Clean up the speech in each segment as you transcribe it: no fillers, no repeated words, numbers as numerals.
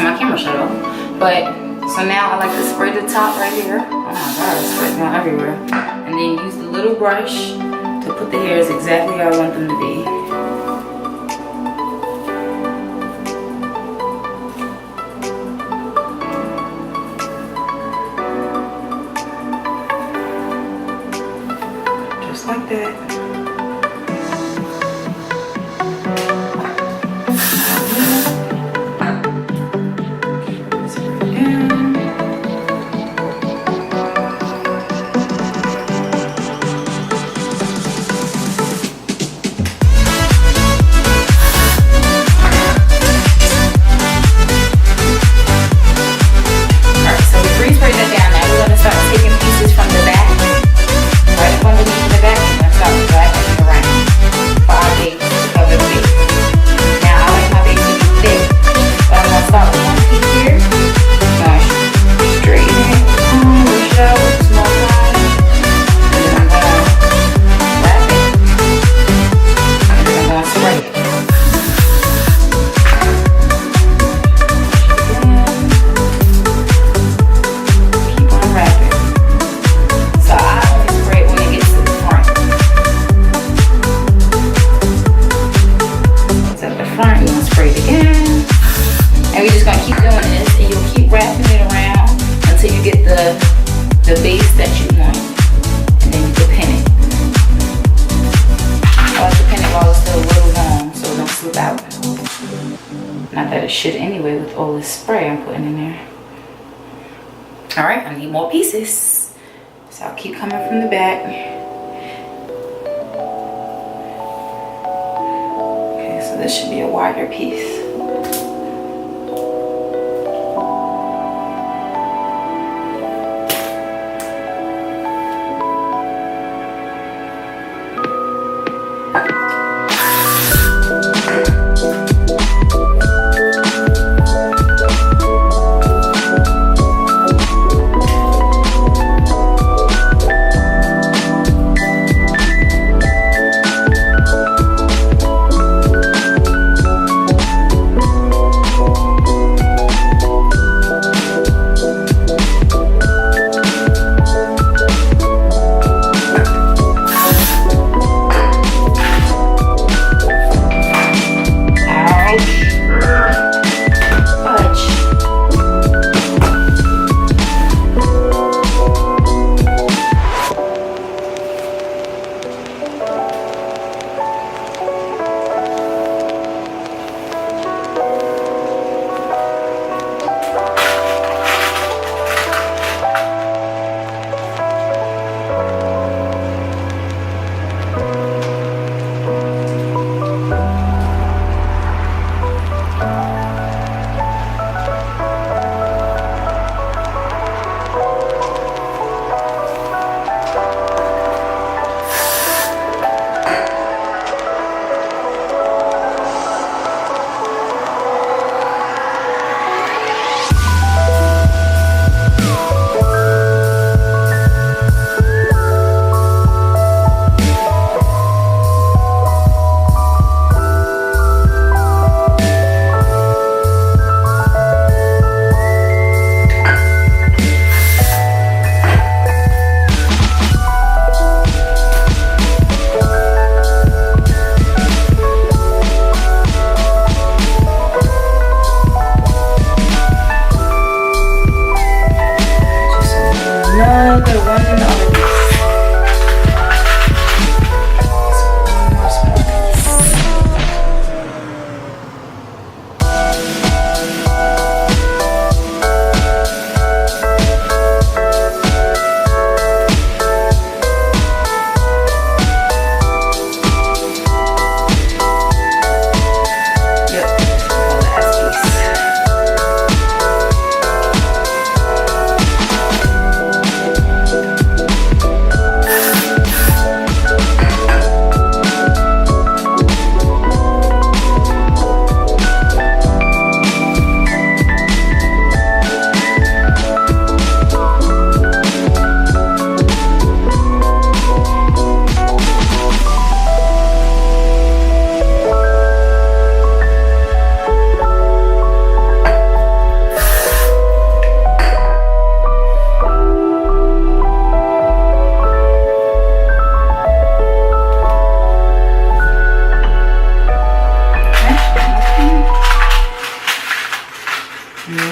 so my camera shut off. But so now I like to spray the top right here. Oh my god, it's spraying down everywhere. And then use the little brush to put the hairs exactly how I want them to be. Just like that. The base that you want, and then you can pin it. I like to pin it while it's still a little long so it don't slip out. Not that it should anyway with all this spray I'm putting in there. Alright, I need more pieces. So I'll keep coming from the back. Okay, so this should be a wider piece.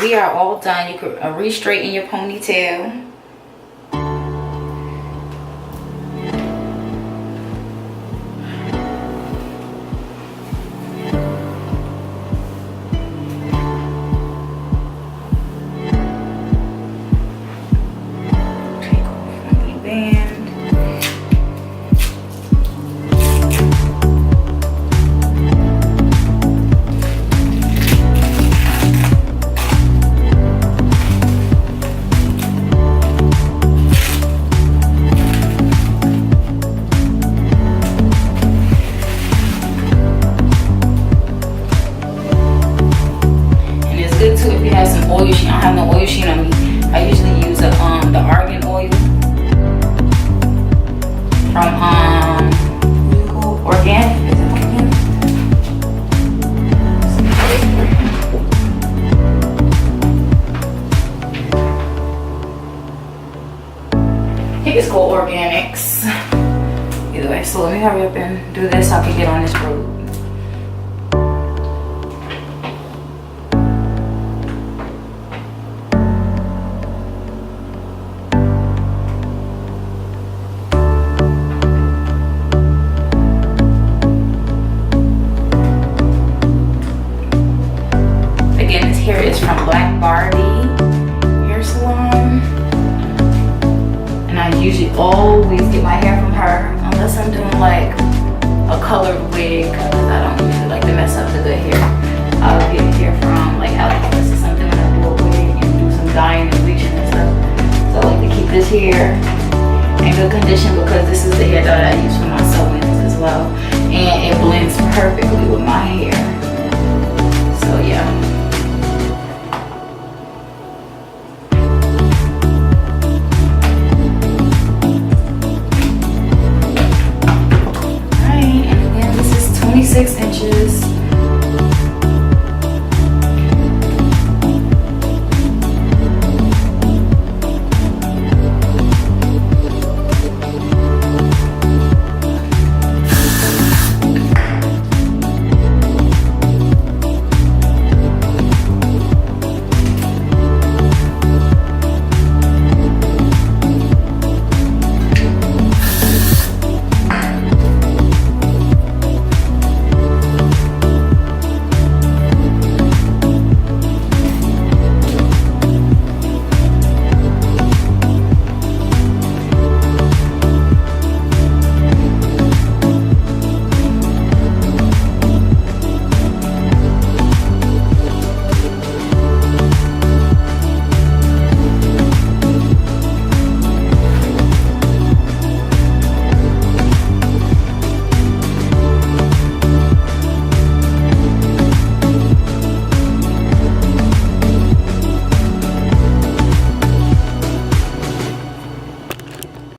we are all done. You could re-straighten your ponytail. Oil sheet. I don't have no oil sheet on me. I usually use the argan oil from organic. Is it organic? I think it's called Organics. Either way, so let me hurry up and do this so I can get on this road. Always get my hair from her unless I'm doing like a colored wig, because I don't usually like to mess up the good hair. I'll get hair from like Alex or something when I do a wig and do some dyeing and bleaching and stuff. So I like to keep this hair in good condition because this is the hair that I use for my sewings as well, and it blends perfectly with my hair.